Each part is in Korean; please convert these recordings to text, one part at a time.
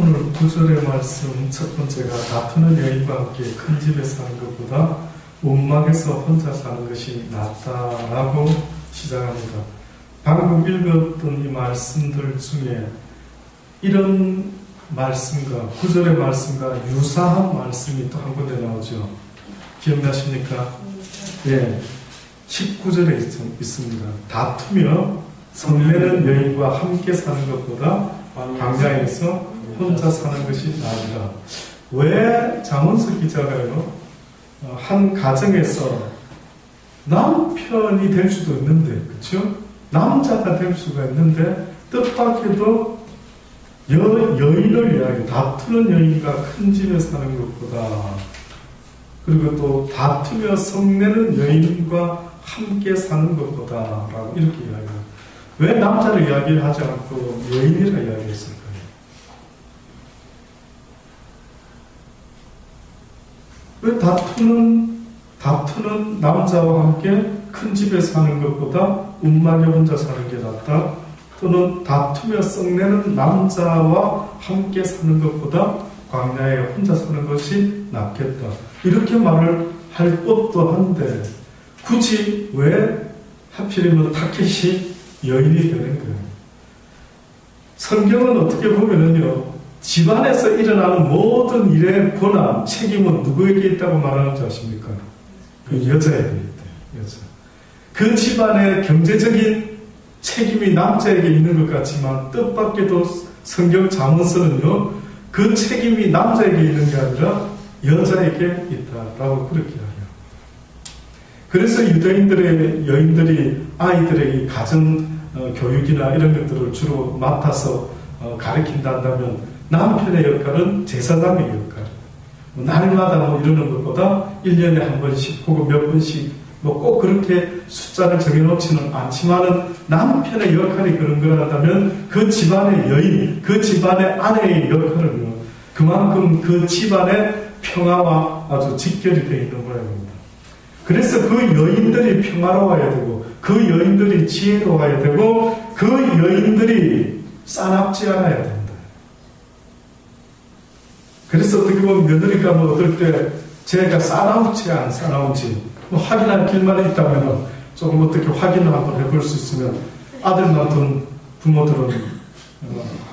오늘 9절의 말씀 첫 번째가 다투는 여인과 함께 큰 집에 사는 것보다 움막에서 혼자 사는 것이 낫다라고 시작합니다. 방금 읽었던 이 말씀들 중에 이런 말씀과 9절의 말씀과 유사한 말씀이 또 한 군데 나오죠. 기억나십니까? 예, 19절에 있습니다. 다투며 성내는 여인과 함께 사는 것보다 광야에서 혼자 사는 것이 나으리라. 왜 장원석 기자가요, 한 가정에서 남편이 될 수도 있는데, 그렇죠? 남자가 될 수가 있는데 뜻밖에도 여인을 이야기, 다투는 여인과 큰 집에 사는 것보다, 그리고 또 다투며 성내는 여인과 함께 사는 것보다 라고 이렇게 이야기해요. 왜 남자를 이야기하지 않고 여인이라 이야기했을까요? 왜 다투는 남자와 함께 큰 집에 사는 것보다 움막에 혼자 사는 게 낫다? 또는 다투며 썩내는 남자와 함께 사는 것보다 광야에 혼자 사는 것이 낫겠다. 이렇게 말을 할 법도 한데 굳이 왜 하필이면 타켓이 여인이 되는 거예요? 성경은 어떻게 보면은요, 집안에서 일어나는 모든 일의 권한, 책임은 누구에게 있다고 말하는지 아십니까? 그 여자에게 있대요. 여자. 그 집안의 경제적인 책임이 남자에게 있는 것 같지만 뜻밖에도 성경 잠언서는요, 그 책임이 남자에게 있는 게 아니라 여자에게 있다라고 그렇게 해요. 그래서 유대인들의 여인들이 아이들에게 가정 교육이나 이런 것들을 주로 맡아서 가르친다면 남편의 역할은 제사장의 역할. 날마다 이러는 것보다 1년에 한 번씩 혹은 몇 번씩 꼭 그렇게 숫자를 정해놓지는 않지만은 남편의 역할이 그런 거라면 그 집안의 여인, 그 집안의 아내의 역할은요, 그만큼 그 집안의 평화와 아주 직결이 되어 있는 모양입니다. 그래서 그 여인들이 평화로워야 되고, 그 여인들이 지혜로워야 되고, 그 여인들이 싸납지 않아야 된다. 그래서 어떻게 보면 며느리가 얻을 때 제가 싸나운지 안 싸나운지 확인할 길만 있다면 조금 어떻게 확인을 한번 해볼 수 있으면 아들만 둔 부모들은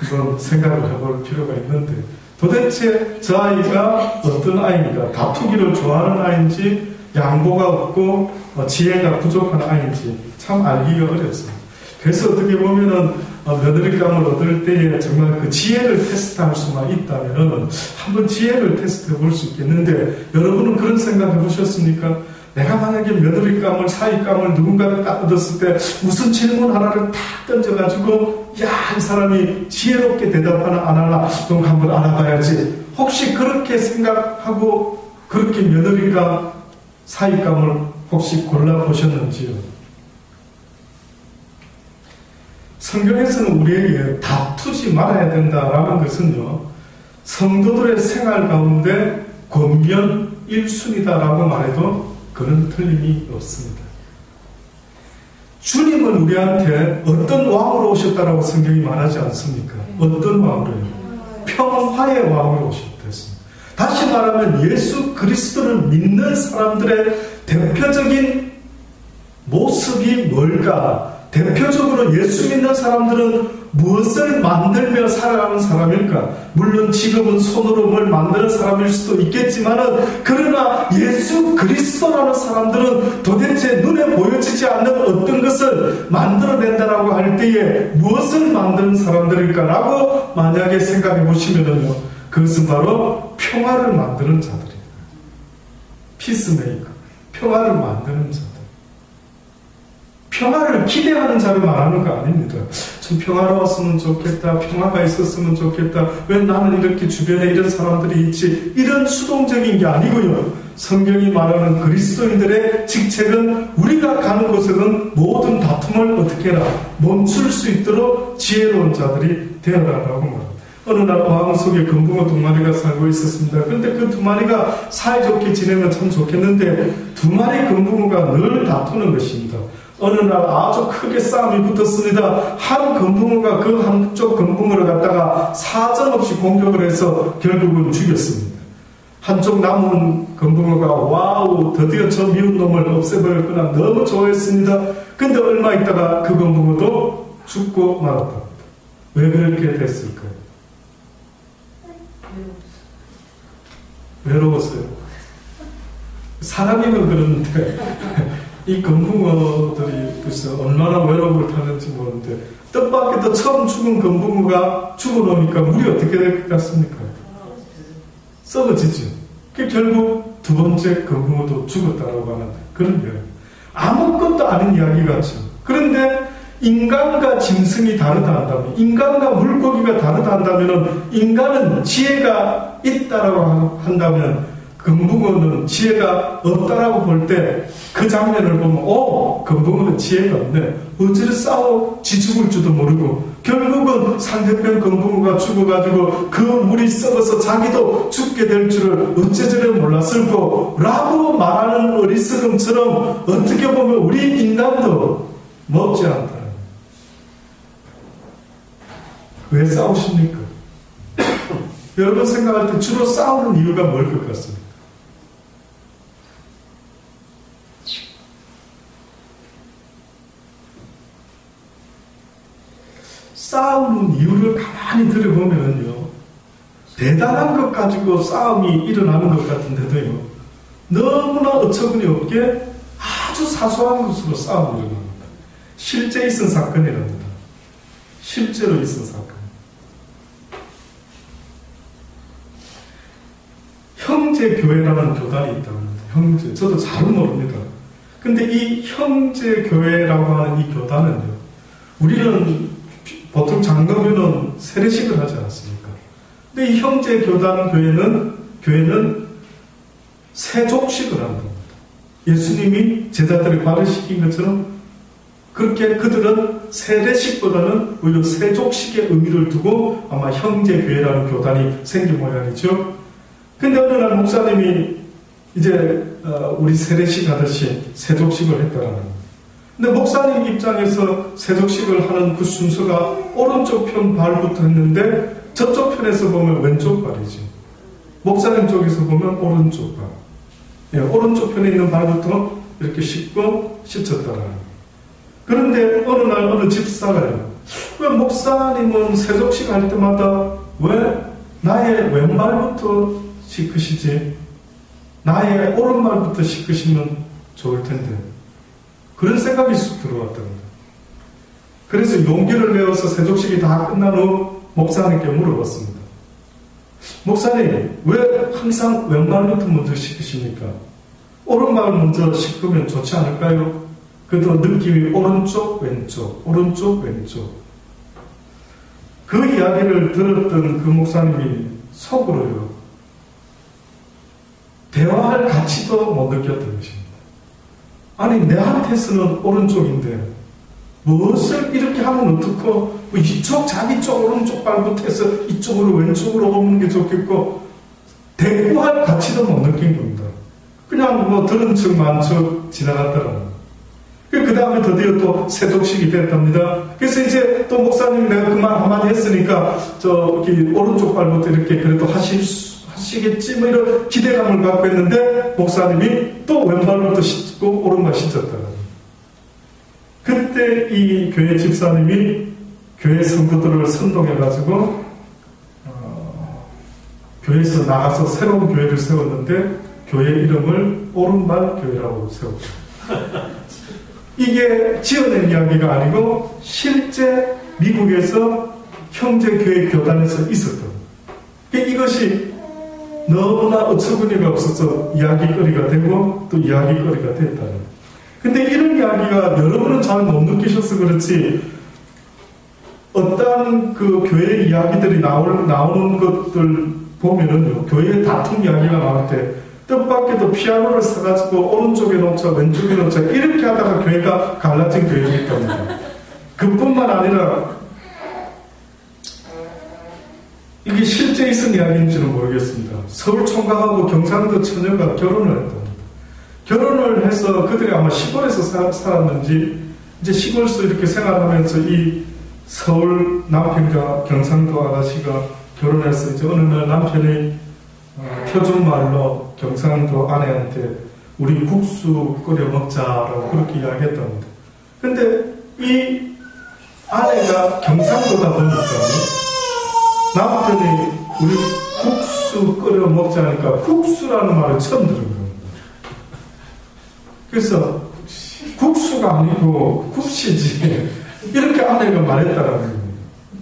그런 생각을 해볼 필요가 있는데, 도대체 저 아이가 어떤 아이인가, 다투기를 좋아하는 아이인지 양보가 없고 지혜가 부족한 아이인지 참 알기가 어렵습니다. 그래서 어떻게 보면은 며느리감을 얻을 때에 정말 그 지혜를 테스트할 수만 있다면 한번 지혜를 테스트해 볼 수 있겠는데, 여러분은 그런 생각 해보셨습니까? 내가 만약에 며느리감을, 사위감을 누군가를 딱 얻었을 때 무슨 질문 하나를 탁 던져가지고 이 사람이 지혜롭게 대답하나 안 하나 그럼 한번 알아봐야지. 혹시 그렇게 생각하고 그렇게 며느리감, 사위감을 혹시 골라보셨는지요? 성경에서는 우리에게 다투지 말아야 된다라는 것은요, 성도들의 생활 가운데 권면 1순위다라고 말해도 그런 틀림이 없습니다. 주님은 우리한테 어떤 왕으로 오셨다라고 성경이 말하지 않습니까? 어떤 왕으로요? 평화의 왕으로 오셨습니다. 다시 말하면 예수 그리스도를 믿는 사람들의 대표적인 모습이 뭘까? 대표적으로 예수 믿는 사람들은 무엇을 만들며 살아가는 사람일까? 물론 지금은 손으로 뭘 만드는 사람일 수도 있겠지만은, 그러나 예수 그리스도라는 사람들은 도대체 눈에 보여지지 않는 어떤 것을 만들어낸다라고 할 때에 무엇을 만드는 사람들일까라고 만약에 생각해 보시면은요, 그것은 바로 평화를 만드는 자들입니다. 피스메이커, 평화를 만드는 자들. 평화를 기대하는 자를 말하는 거 아닙니다. 좀 평화로웠으면 좋겠다, 평화가 있었으면 좋겠다, 왜 나는 이렇게 주변에 이런 사람들이 있지, 이런 수동적인 게 아니고요, 성경이 말하는 그리스도인들의 직책은 우리가 가는 곳에는 모든 다툼을 어떻게 해라, 멈출 수 있도록 지혜로운 자들이 되어라라고 말합니다. 어느 날 어항 속에 금붕어 2마리가 살고 있었습니다. 그런데 그 2마리가 사이좋게 지내면 참 좋겠는데 2마리 금붕어가 늘 다투는 것입니다. 어느 날 아주 크게 싸움이 붙었습니다. 한 금붕어가 그 한쪽 금붕어를 갖다가 사정없이 공격을 해서 결국은 죽였습니다. 한쪽 남은 금붕어가 와우 드디어 저 미운 놈을 없애버렸구나 너무 좋아했습니다. 근데 얼마 있다가 그 금붕어도 죽고 말았답니다. 왜 그렇게 됐을까요? 외로웠어요. 사람이면 그러는데 이 금붕어들이 글쎄 얼마나 외로움을 타는지 모르는데 뜻밖에도 처음 죽은 금붕어가 죽어놓으니까 물이 어떻게 될 것 같습니까? 썩어지죠. 결국 2번째 금붕어도 죽었다라고 하는 그런 이야기. 아무것도 아닌 이야기 같죠. 그런데 인간과 짐승이 다르다 한다면, 인간과 물고기가 다르다 한다면, 인간은 지혜가 있다라고 한다면, 금붕어는 지혜가 없다라고 볼 때 그 장면을 보면, 금붕어는 지혜가 없네. 어찌를 싸워 지 죽을 줄도 모르고, 결국은 상대편 금붕어가 죽어가지고 그 물이 썩어서 자기도 죽게 될 줄을 어째저래 몰랐을꼬 라고 말하는 어리석음처럼 어떻게 보면 우리 인간도 먹지 않다. 왜 싸우십니까? 여러분 생각할 때 주로 싸우는 이유가 뭘 것 같습니까? 싸우는 이유를 가만히 들여보면요, 대단한 것 가지고 싸움이 일어나는 것 같은데도요, 너무나 어처구니 없게 아주 사소한 것으로 싸움이 일어납니다. 실제 있은 사건이랍니다. 실제로 있은 사건. 형제교회라는 교단이 있다고 합니다. 형제. 저도 잘은 모릅니다. 근데 이 형제교회라고 하는 이 교단은요, 우리는 보통 장로교는 세례식을 하지 않습니까? 근데 이 형제교단 교회는 세족식을 한답니다. 예수님이 제자들을 발을시킨 것처럼 그렇게 그들은 세례식보다는 오히려 세족식의 의미를 두고 아마 형제교회라는 교단이 생긴 모양이죠. 근데 어느 날 목사님이 이제 우리 세례식 하듯이 세족식을 했다라는 거예요. 근데 목사님 입장에서 세족식을 하는 그 순서가 오른쪽 편 발부터 했는데 저쪽 편에서 보면 왼쪽 발이죠. 목사님 쪽에서 보면 오른쪽 발. 예, 오른쪽 편에 있는 발부터 이렇게 씻고 씻었다라는 거예요. 그런데 어느 날 어느 집사가요, 왜 목사님은 세족식 할 때마다 왜 나의 왼발부터 씻으시지? 나의 오른발부터 씻으시면 좋을 텐데. 그런 생각이 쑥 들어왔답니다. 그래서 용기를 내어서 세족식이 다 끝난 후 목사님께 물어봤습니다. 목사님, 왜 항상 왼발부터 먼저 씻으십니까? 오른발 먼저 씻으면 좋지 않을까요? 그래도 느낌이 오른쪽, 왼쪽, 오른쪽, 왼쪽. 그 이야기를 들었던 그 목사님이 속으로요, 대화할 가치도 못 느꼈던 것입니다. 아니, 내한테서는 오른쪽인데 무엇을 이렇게 하면 어떻고, 이쪽 자기 쪽 오른쪽 발부터 해서 이쪽으로 왼쪽으로 오는 게 좋겠고, 대꾸할 가치도 못 느낀 겁니다. 그냥 뭐 들은 척 만 척 지나갔더라고요. 그 다음에 드디어 또 세족식이 됐답니다. 그래서 이제 또 목사님 내가 그 말 한마디 했으니까 이렇게 오른쪽 발부터 이렇게 그래도 하시겠지 뭐 이런 기대감을 갖고 했는데 목사님이 또 왼발부터 씻고 오른발 씻었다고. 그때 이 교회 집사님이 교회 성도들을 선동해가지고 교회에서 나가서 새로운 교회를 세웠는데 교회 이름을 오른발 교회라고 세웠다. 이게 지어낸 이야기가 아니고 실제 미국에서 형제교회 교단에서 있었던, 이것이 너무나 어처구니가 없어서 이야기거리가 되고 또 이야기거리가 됐다는. 근데 이런 이야기가 여러분은 잘 못 느끼셔서 그렇지, 어떠한 그 교회 이야기들이 나오는 것들 보면은요, 교회 다툼 이야기가 나올 때 뜻밖에도 피아노를 사가지고 오른쪽에 놓자 왼쪽에 놓자 이렇게 하다가 교회가 갈라진 교회이기 때문에. 그뿐만 아니라 이게 실제 있은 이야기인지는 모르겠습니다. 서울 총각하고 경상도 처녀가 결혼을 했답니다. 결혼을 해서 그들이 아마 시골에서 살았는지 이제 시골에서 이렇게 생활하면서 이 서울 남편과 경상도 아가씨가 결혼해서 이제 어느 날 남편이 표준말로 경상도 아내한테 우리 국수 끓여 먹자라고 그렇게 이야기했답니다. 근데 이 아내가 경상도다 보니까 남편이 우리 국수 끓여 먹자니까 국수라는 말을 처음 들은 겁니다. 그래서 국수가 아니고 국시지 이렇게 아내가 말했다라는 겁니다.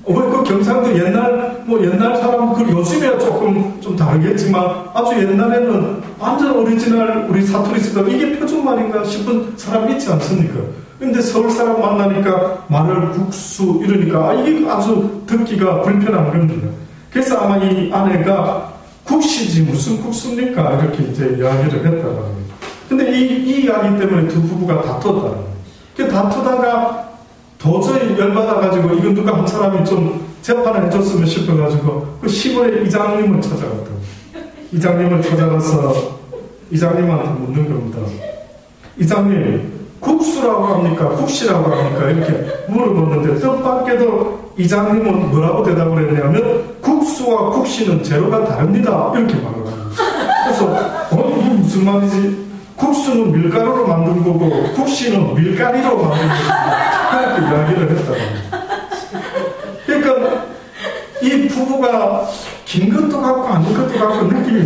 그 경상도 옛날 사람, 그 요즘에야 조금 좀 다르겠지만 아주 옛날에는 완전 오리지널 우리 사투리 쓰다가 이게 표준말인가 싶은 사람 있지 않습니까? 근데 서울 사람 만나니까 말을 국수 이러니까 이게 아주 듣기가 불편한 겁니다. 그래서 아마 이 아내가 국시지 무슨 국수입니까? 이렇게 이제 이야기를 했다라는 거예요. 근데 이 이야기 때문에 두 부부가 다퉜다라는 거예요. 그 다투다가 도저히 열받아가지고 이건 누가 한 사람이 좀 재판을 해줬으면 싶어가지고 그 시골에 이장님을 찾아갔다고. 이장님을 찾아가서 이장님한테 묻는 겁니다. 이장님, 국수라고 합니까? 국시라고 합니까? 이렇게 물어봤는데 뜻밖에도 이장님은 뭐라고 대답을 했냐면 국수와 국시는 재료가 다릅니다. 이렇게 말을 합니다. 그래서 이게 무슨 말이지? 국수는 밀가루로 만든 거고 국시는 밀가리로 만든 거고 그렇게 이야기를 했다고 합니다. 그러니까 이 부부가 긴 것도 같고 아닌 것도 같고 느낌이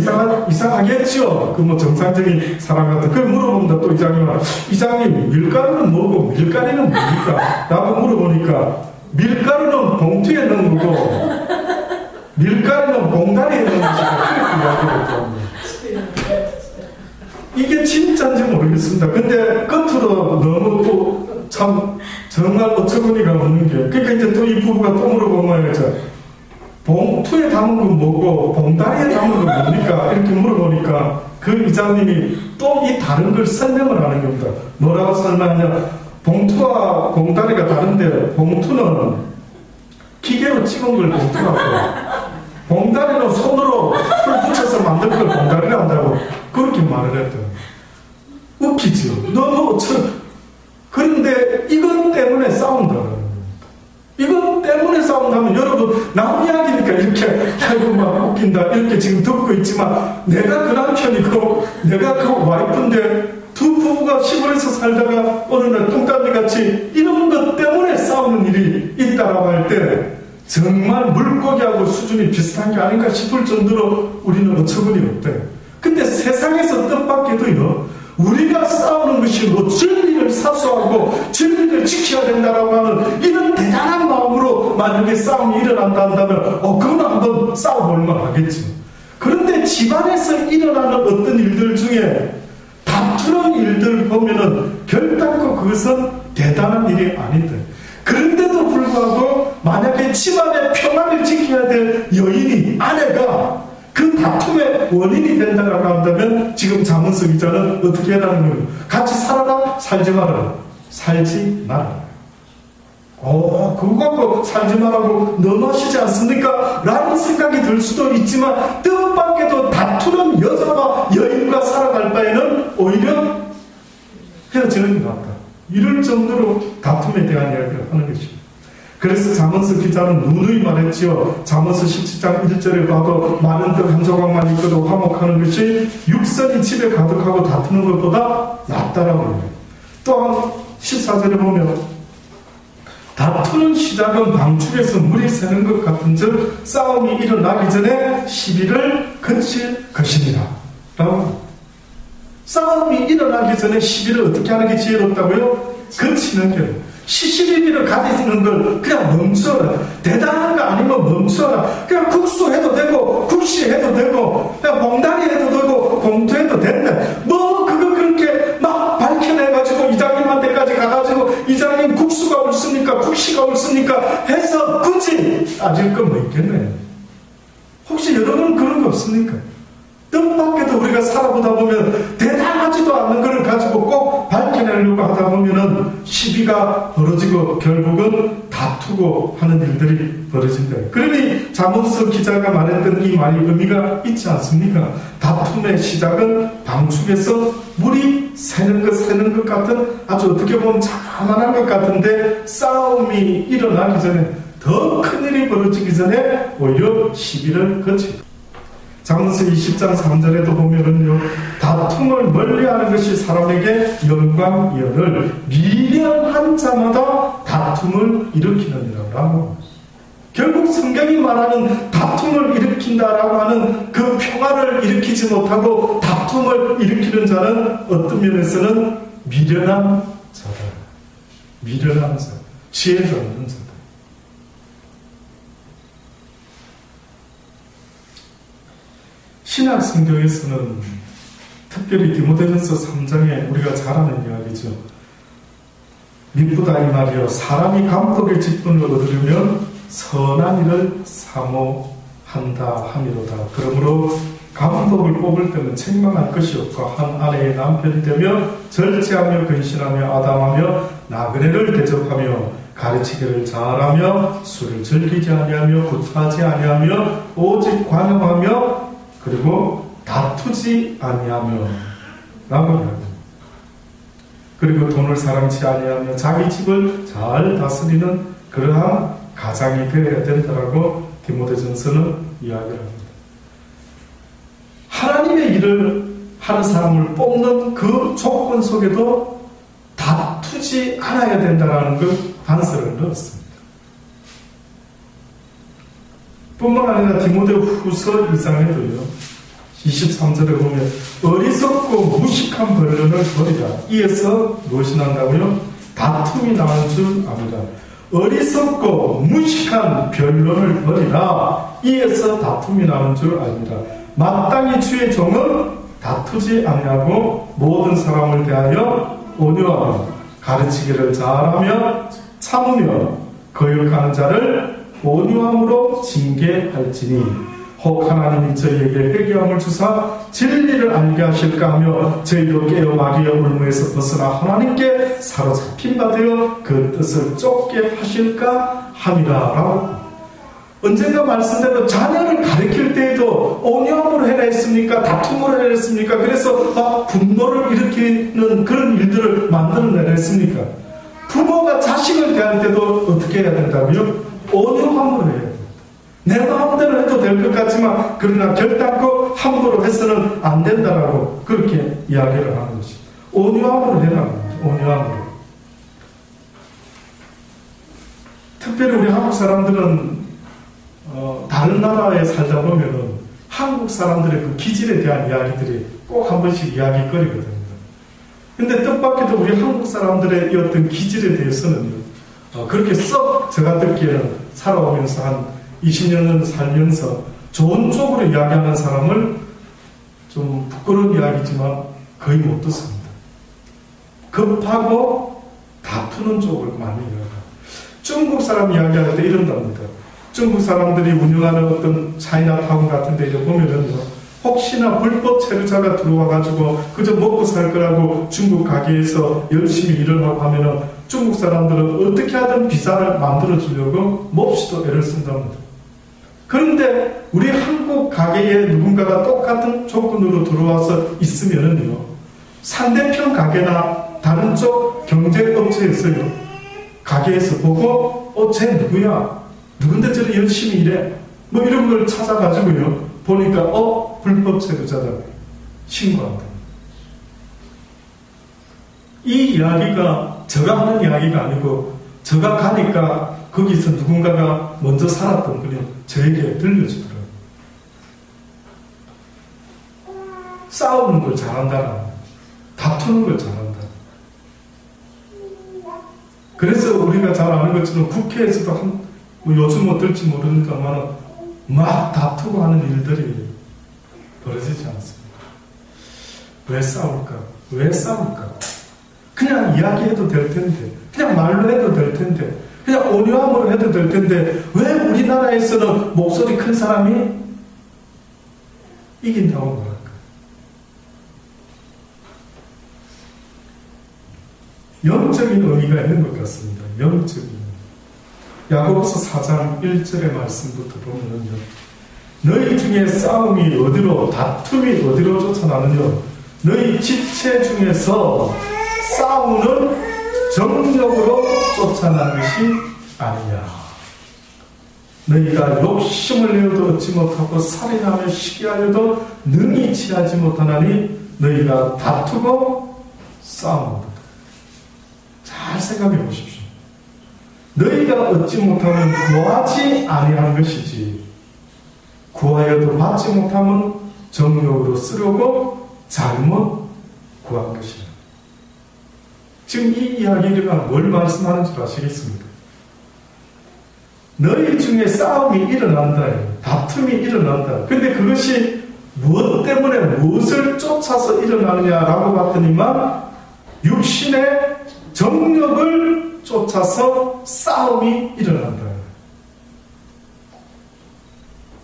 이상하겠죠. 그 뭐 정상적인 사람 같은 그걸 물어본다. 또 이장님 밀가루는 뭐고 밀가리는 뭡니까? 라고 물어보니까 밀가루는 봉투에 넣은 거고 밀가루는 봉다리에 넣은 것이다. 그렇게 이야기를 했다고. 이게 진짜인지 모르겠습니다. 근데 끝으로 너무 또 참 정말 어처구니가 없는 게 그러니까 이제 또 이 부부가 또 물어보면 봉투에 담은 건 뭐고 봉다리에 담은 건 뭡니까? 이렇게 물어보니까 그 이장님이 또 이 다른 걸 설명을 하는 겁니다. 뭐라고 설명하냐? 봉투와 봉다리가 다른데 봉투는 기계로 찍은 걸 봉투라고 봉다리는 손으로 풀 붙여서 만든 걸 봉다리를 한다고 그렇게 말을 했다. 웃기죠? 너무 그런데 이것 때문에 싸운다는 겁니다. 이것 때문에 싸운다면 여러분 남 이야기니까 이렇게 아이고 막 웃긴다 이렇게 지금 듣고 있지만 내가 그 남편이고 내가 그 와이프인데 두 부부가 시골에서 살다가 어느 날 뚱딴지같이 이런 것 때문에 싸우는 일이 있다라고 할 때 정말 물고기하고 수준이 비슷한 게 아닌가 싶을 정도로 우리는 어처구니 없대요. 근데 세상에서 뜻밖에도요 우리가 싸우는 것이 뭐 진리를 사수하고 진리를 지켜야 된다라고 하는 이런 대단한 마음으로 만약에 싸움이 일어난다 한다면 그건 한번 싸워볼만 하겠죠. 그런데 집안에서 일어나는 어떤 일들 중에 다투는 일들 보면은 결단코 그것은 대단한 일이 아닌데 그런데도 불구하고 만약에 집안의 평안을 지켜야 될 여인이 아내가 그 다툼의 원인이 된다고 한다면 지금 자문서 기자는 어떻게 해라는 거예요? 같이 살아라? 살지 말아라? 살지 말아라. 그거 갖고 살지 말라고 너무하시지 않습니까? 라는 생각이 들 수도 있지만 뜻밖에도 다투는 여자와 여인과 살아갈 바에는 오히려 헤어지는 게 낫다. 이럴 정도로 다툼에 대한 이야기를 하는 것입니다. 그래서 잠언서 기자는 누누이 말했지요. 잠언서 17장 1절에 봐도 마른 떡 한 조각만 있어도 화목하는 것이 육선이 집에 가득하고 다투는 것보다 낫다라고 해요. 또한 14절에 보면 다투는 시작은 방축에서 물이 새는 것 같은즉 싸움이 일어나기 전에 시비를 그칠 것입니다. 라고 싸움이 일어나기 전에 시비를 어떻게 하는 게 지혜롭다고요? 그치는 게 시시비비를 가지는 걸 그냥 멈춰라. 대단한 거 아니면 멈춰라. 그냥 국수 해도 되고 국시 해도 되고 그냥 봉다리 해도 되고 봉투 해도 된다. 뭐 그거 그렇게 막 밝혀내가지고 이장님한테까지 가가지고 이장님 국수가 옳습니까? 국시가 옳습니까? 해서 굳이 따질 건 뭐 있겠네요. 혹시 여러분은 그런 거 없습니까? 뜻밖에도 우리가 살아보다 보면 대단하지도 않는 것을 가지고 꼭 밝혀내려고 하다 보면은 시비가 벌어지고 결국은 다투고 하는 일들이 벌어진다. 그러니 잠언서 기자가 말했던 이 말이 의미가 있지 않습니까? 다툼의 시작은 방축에서 물이 새는 것 같은, 아주 어떻게 보면 자만한 것 같은데 싸움이 일어나기 전에, 더 큰일이 벌어지기 전에 오히려 시비를 거칩니다. 잠언서 20장 3절에도 보면은요, 다툼을 멀리하는 것이 사람에게 영광이여를 미련한 자마다 다툼을 일으키느니라고. 결국 성경이 말하는 다툼을 일으킨다라고 하는 그 평화를 일으키지 못하고 다툼을 일으키는 자는 어떤 면에서는 미련한 자다. 미련한 자, 지혜가 없는 자다. 신약 성경에서는 특별히 디모데전서 3장에 우리가 잘 아는 이야기죠. 미쁘다 이 말이요, 사람이 감독의 직분을 얻으려면 선한 일을 사모한다 함이로다. 그러므로 감독을 뽑을 때는 책망할 것이 없고 한 아내의 남편이 되며 절제하며 근신하며 아담하며 나그네를 대접하며 가르치기를 잘하며 술을 즐기지 아니하며 구타하지 아니하며 오직 관용하며 그리고 다투지 아니하며 라고 이야기합니다. 그리고 돈을 사랑치 아니하며 자기 집을 잘 다스리는 그러한 가장이 되어야 된다라고 디모데전서는 이야기를 합니다. 하나님의 일을 하는 사람을 뽑는 그 조건 속에도 다투지 않아야 된다라는 그 단서를 넣었습니다. 뿐만 아니라 디모데 후서 2장에도요, 23절에 보면 어리석고 무식한 변론을 버리라. 이에서 무엇이 난다고요? 다툼이 나는 줄 압니다. 어리석고 무식한 변론을 버리라. 이에서 다툼이 나는 줄 압니다. 마땅히 주의 종은 다투지 아니하고 모든 사람을 대하여 온유하며 가르치기를 잘하며 참으며 거역하는 자를 온유함으로 징계할지니 혹 하나님이 저희에게 회개함을 주사 진리를 알게 하실까 하며 저희도 깨어 마귀의 올무에서 벗어나 하나님께 사로잡힌 바 되어 그 뜻을 쫓게 하실까 함이라라고. 언젠가 말씀대로 자녀를 가르칠 때에도 온유함으로 해라 했습니까? 다툼으로 해라 했습니까? 그래서 분노를 일으키는 그런 일들을 만들어내라 했습니까? 부모가 자식을 대할 때도 어떻게 해야 된다고요? 온유함으로 해야 됩니다. 내 마음대로 해도 될 것 같지만 그러나 결단코 함부로 해서는 안 된다라고 그렇게 이야기를 하는 것입니다. 온유함으로 해라. 온유함으로. 특별히 우리 한국 사람들은 다른 나라에 살다 보면은 한국 사람들의 그 기질에 대한 이야기들이 꼭 한 번씩 이야기거리거든요. 근데 뜻밖에도 우리 한국 사람들의 이 어떤 기질에 대해서는 그렇게 썩 제가 듣기에는 살아오면서 한 20년을 살면서 좋은 쪽으로 이야기하는 사람을 좀 부끄러운 이야기지만 거의 못 듣습니다. 급하고 다투는 쪽을 많이 이야기합니다. 중국 사람 이야기할 때 이런답니다. 중국 사람들이 운영하는 어떤 차이나타운 같은 데 보면은 혹시나 불법 체류자가 들어와가지고 그저 먹고 살 거라고 중국 가게에서 열심히 일을 하고 하면은 중국 사람들은 어떻게 하든 비자를 만들어주려고 몹시도 애를 쓴답니다. 그런데 우리 한국 가게에 누군가가 똑같은 조건으로 들어와서 있으면은요, 상대편 가게나 다른 쪽 경쟁업체에서요, 가게에서 보고, 쟤 누구야? 누군데 저래 열심히 일해? 뭐 이런 걸 찾아가지고요, 보니까, 불법 체류자다. 신고한다. 이 이야기가 제가 하는 이야기가 아니고, 제가 가니까 거기서 누군가가 먼저 살았던 분이 저에게 들려주더라고요. 싸우는 걸 잘한다. 다투는 걸 잘한다. 그래서 우리가 잘 아는 것처럼 국회에서도 요즘 어떨지 모르니까만 막 다투고 하는 일들이 벌어지지 않습니다. 왜 싸울까? 왜 싸울까? 그냥 이야기해도 될 텐데, 그냥 말로 해도 될 텐데, 그냥 온유함으로 해도 될 텐데, 왜 우리나라에서는 목소리 큰 사람이 이긴다고 말할까? 영적인 의미가 있는 것 같습니다. 영적인. 야고보서 4장 1절의 말씀부터 보면은요. 너희 중에 싸움이 어디로, 다툼이 어디로 쫓아나느냐. 너희 지체 중에서 싸우는 정력으로 쫓아난 것이 아니냐. 너희가 욕심을 내어도 얻지 못하고 살인하며 시기하여도 능히 취하지 못하나니 너희가 다투고 싸우는다. 잘 생각해 보십시오. 너희가 얻지 못하면 구하지 아니한 것이지 구하여도 받지 못하면 정욕으로 쓰려고 잘못 구한 것이다. 지금 이 이야기가 뭘 말씀하는 줄 아시겠습니까? 너희 중에 싸움이 일어난다. 다툼이 일어난다. 근데 그것이 무엇 때문에 무엇을 쫓아서 일어나느냐라고 봤더니만 육신의 정력을 쫓아서 싸움이 일어난다.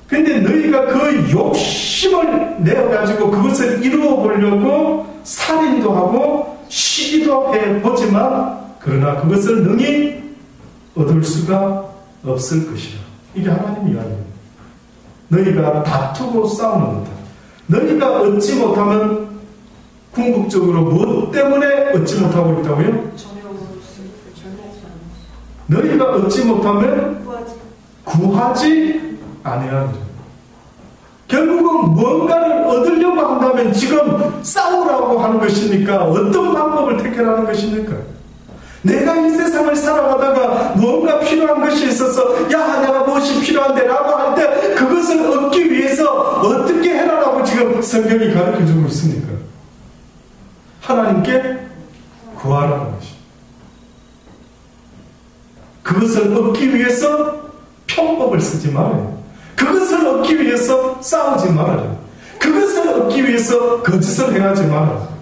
근데 너희가 그 욕심을 내어가지고 그것을 이루어 보려고 살인도 하고 시기도 해보지만 그러나 그것을 능히 얻을 수가 없을 것이라. 이게 하나님 이야기입니다. 너희가 다투고 싸우는 거다. 너희가 얻지 못하면 궁극적으로 무엇 때문에 얻지 못하고 있다고요? 너희가 얻지 못하면 구하지 아니하리라. 결국은 뭔가를 얻으려고 한다면 지금 싸우라고 하는 것입니까? 어떤 방법을 택하라는 것입니까? 내가 이 세상을 살아가다가 뭔가 필요한 것이 있어서 야 내가 무엇이 필요한데 라고 할 때 그것을 얻기 위해서 어떻게 해라라고 지금 성경이 가르쳐주고 있습니까? 하나님께 구하라는 것입니다. 그것을 얻기 위해서 편법을 쓰지 말아요. 그것을 얻기 위해서 싸우지 말아요. 그것을 얻기 위해서 거짓을 행하지 말아요.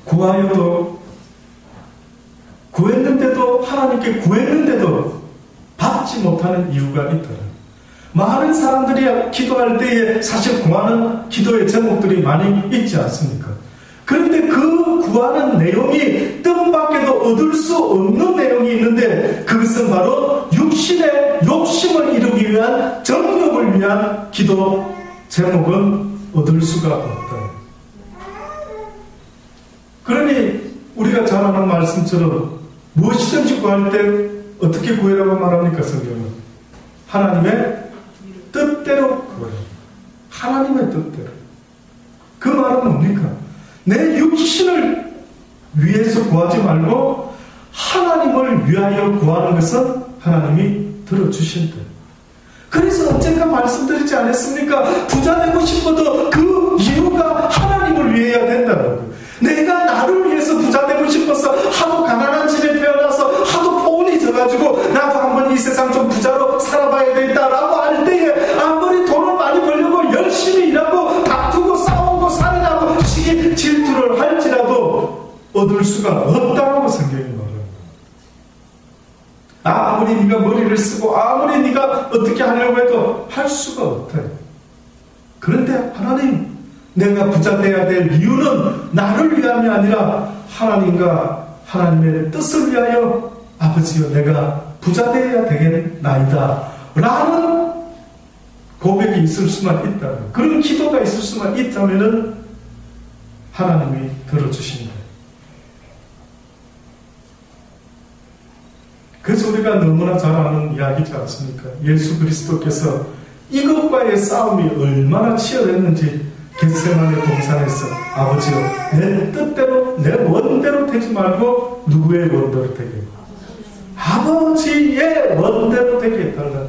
구하여도 구했는데도 하나님께 구했는데도 받지 못하는 이유가 있다. 많은 사람들이 기도할 때에 사실 구하는 기도의 제목들이 많이 있지 않습니까? 그런데 그 구하는 내용이 뜻밖에도 얻을 수 없는 내용이 있는데 그것은 바로 육신의 욕심을 이루기 위한 정욕을 위한 기도 제목은 얻을 수가 없다. 그러니 우리가 잘 아는 말씀처럼 무엇이든지 구할 때 어떻게 구해라고 말합니까? 성경은 하나님의 뜻대로 구해라. 하나님의 뜻대로. 그 말은 뭡니까? 내 육신을 위해서 구하지 말고 하나님을 위하여 구하는 것은 하나님이 들어주신다. 그래서 언젠가 말씀드리지 않았습니까? 부자 되고 싶어도 그 이유가 하나님을 위해야 된다는 거예요. 내가 나를 위해서 부자 되고 싶어서 하도 가난한 집에 태어나서 하도 포온이 져가지고 나도 한번 이 세상 좀 부자로 살아봐야 되겠다라고 할 때에 아무리 돈을 많이 벌려고 열심히 일하고 다투고 싸우고 살인하고 시기 질투를 할지라도 얻을 수가 없다라고 성경이 말합니다. 아무리 네가 머리를 쓰고 아무리 네가 어떻게 하려고 해도 할 수가 없다. 그런데 하나님 내가 부자 되어야 될 이유는 나를 위함이 아니라 하나님과 하나님의 뜻을 위하여 아버지여 내가 부자 되어야 되겠나이다 라는 고백이 있을 수만 있다면 그런 기도가 있을 수만 있다면 하나님이 들어주십니다. 그래서 우리가 너무나 잘 아는 이야기지 않습니까? 예수 그리스도께서 이것과의 싸움이 얼마나 치열했는지 겟세마네 동산에서 아버지여 내 뜻대로 내 원대로 되지 말고 누구의 원대로 되게 아버지의 원대로 되게 해달라.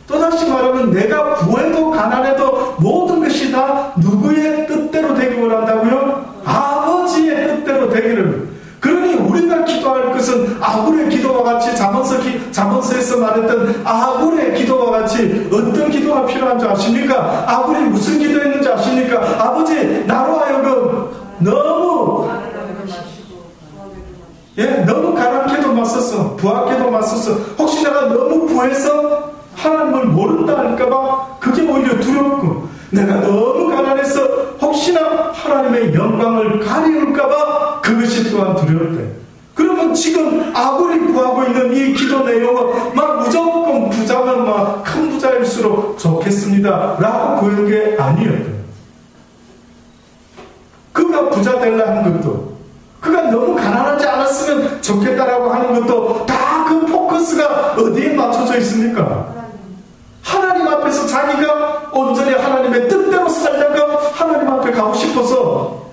또다시 말하면 내가 부해도 가난해도 모든 것이 다 누구의 뜻대로 되기 원한다고요? 아버지의 뜻대로 되기를. 그러니 우리가 기도할 것은 아굴의 기도와 같이 잠언서에서 말했던 아굴의 기도와 같이 어떤 기도가 필요한 줄 아십니까? 아굴이 무슨 기도했는지 아십니까? 아버지 나로 하여금 너무 너무 가난케도 맞섰어. 부하게도 맞섰어. 혹시 내가 너무 부해서 하나님을 모른다 할까봐 그게 오히려 두렵고 내가 너무 가난해서 혹시나 하나님의 영광을 가리울까봐 그것이 또한 두렵대. 그러면 지금 아무리 구하고 있는 이 기도 내용은 막 무조건 부자면 막 큰 부자일수록 좋겠습니다 라고 구한 게 아니었대요. 그가 부자 되려 한 것도, 그가 너무 가난하지 않았으면 좋겠다라고 하는 것도 다 그 포커스가 어디에 맞춰져 있습니까? 하나님 앞에서 자기가 온전히 하나님의 뜻대로 살다가 하나님 앞에 가고 싶어서,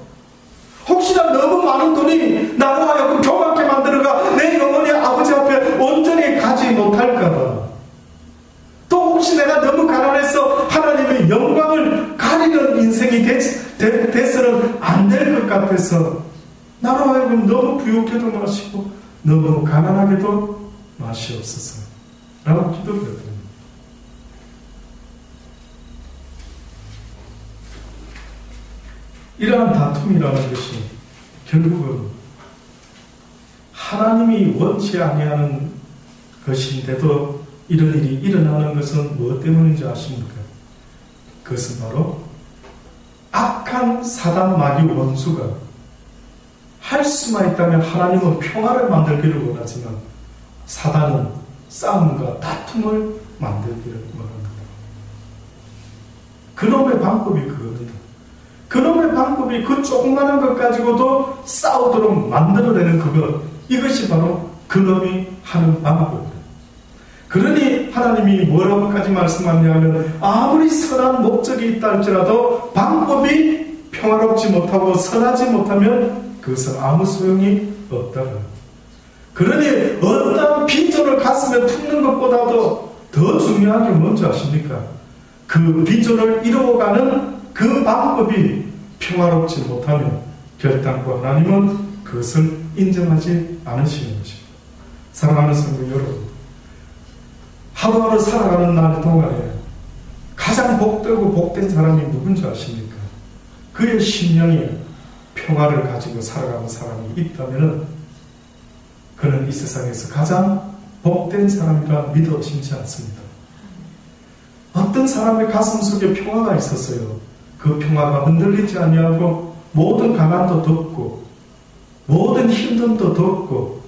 혹시나 너무 많은 돈이 나로 하여금 교만하게 만들어가 내 영혼이 아버지 앞에 온전히 가지 못할까봐, 또 혹시 내가 너무 가난해서 하나님의 영광을 가리는 인생이 돼서는 안 될 것 같아서 나로 하여금 너무 부욕해도 마시고 너무 가난하게도 마시옵소서 라고 기도드렸습니다. 이러한 다툼이라는 것이 결국은 하나님이 원치 아니하는 것인데도 이런 일이 일어나는 것은 무엇 때문인지 아십니까? 그것은 바로 악한 사단 마귀 원수가 할 수만 있다면 하나님은 평화를 만들기를 원하지만 사단은 싸움과 다툼을 만들기를 원합니다. 그놈의 방법이 그겁니다. 그놈의 방법이 그 조그마한 것 가지고도 싸우도록 만들어내는 그것, 이것이 바로 그놈이 하는 방법입니다. 그러니 하나님이 뭐라고까지 말씀하냐면 아무리 선한 목적이 있다 할지라도 방법이 평화롭지 못하고 선하지 못하면 그것은 아무 소용이 없다고요. 그러니 어떤 비전을 가슴에 품는 것보다도 더 중요한 게 뭔지 아십니까? 그 비전을 이루어가는 그 방법이 평화롭지 못하면 결단코 하나님은 그것을 인정하지 않으시는 것입니다. 사랑하는 성도 여러분, 하루하루 살아가는 날 동안에 가장 복되고 복된 사람이 누군지 아십니까? 그의 심령에 평화를 가지고 살아가는 사람이 있다면 그는 이 세상에서 가장 복된 사람이라 믿어 의심치 않습니다. 어떤 사람의 가슴 속에 평화가 있었어요. 그 평화가 흔들리지 아니하고 모든 가난도 덮고 모든 힘듦도 덮고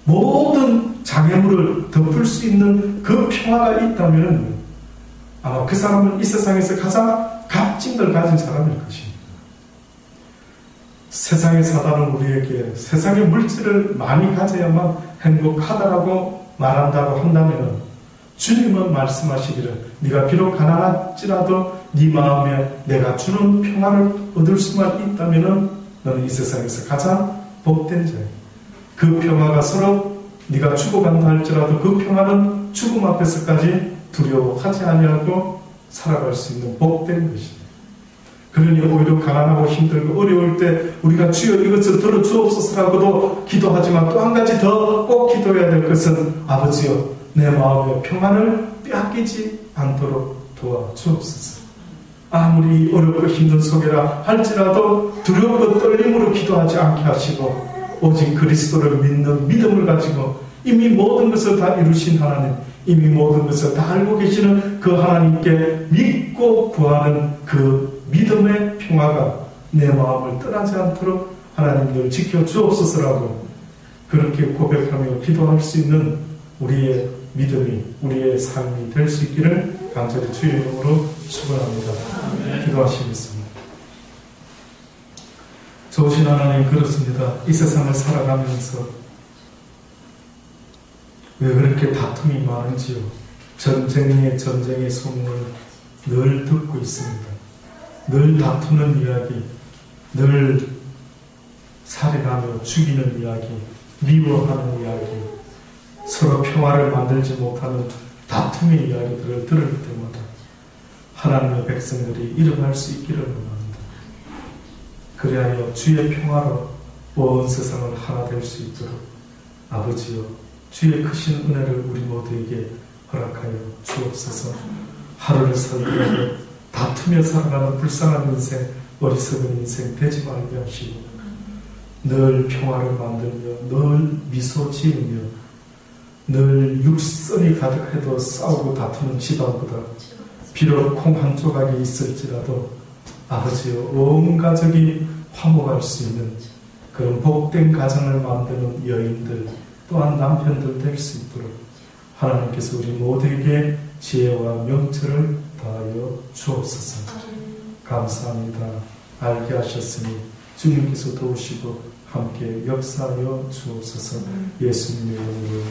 모든 장애물을 덮을 수 있는 그 평화가 있다면 아마 그 사람은 이 세상에서 가장 값진 걸 가진 사람일 것입니다. 세상의 사단은 우리에게 세상의 물질을 많이 가져야만 행복하다라고 말한다고 한다면 주님은 말씀하시기를 네가 비록 가난할지라도 네 마음에 내가 주는 평화를 얻을 수만 있다면 너는 이 세상에서 가장 복된 자야. 그 평화가 서로 네가 죽어간다 할지라도 그 평화는 죽음 앞에서까지 두려워하지 아니하고 살아갈 수 있는 복된 것입니다. 그러니 오히려 가난하고 힘들고 어려울 때 우리가 주여 이것을 들어주옵소서라고도 기도하지만 또 한 가지 더 꼭 기도해야 될 것은 아버지여 내 마음의 평안을 빼앗기지 않도록 도와주옵소서. 아무리 어렵고 힘든 속이라 할지라도 두렵고 떨림으로 기도하지 않게 하시고 오직 그리스도를 믿는 믿음을 가지고 이미 모든 것을 다 이루신 하나님, 이미 모든 것을 다 알고 계시는 그 하나님께 믿고 구하는 그 믿음의 평화가 내 마음을 떠나지 않도록 하나님을 지켜주옵소서라고 그렇게 고백하며 기도할 수 있는 우리의 믿음이, 우리의 삶이 될 수 있기를 간절히 주의 이름으로 축원합니다. 기도하시겠습니다. 좋으신 하나님, 그렇습니다. 이 세상을 살아가면서 왜 그렇게 다툼이 많은지요. 전쟁의 소문을 늘 듣고 있습니다. 늘 다투는 이야기, 늘 살해하며 죽이는 이야기, 미워하는 이야기, 서로 평화를 만들지 못하는 다툼의 이야기들을 들을 때마다 하나님의 백성들이 일어날 수 있기를 원합니다. 그리하여 주의 평화로 온 세상을 하나 될 수 있도록 아버지여 주의 크신 은혜를 우리 모두에게 허락하여 주옵소서. 하루를 살고 다투며 살아가는 불쌍한 인생, 어리석은 인생 되지 말게 하시고 늘 평화를 만들며 늘 미소 지으며 늘 육선이 가득해도 싸우고 다투는 집안보다 비록 콩 한 조각이 있을지라도 아버지여 온 가족이 화목할 수 있는 그런 복된 가정을 만드는 여인들 또한 남편들 될 수 있도록 하나님께서 우리 모두에게 지혜와 명철을 더하여 주옵소서. 감사합니다. 알게 하셨으니 주님께서 도우시고 함께 역사하여 주옵소서. 예수님의 이름으로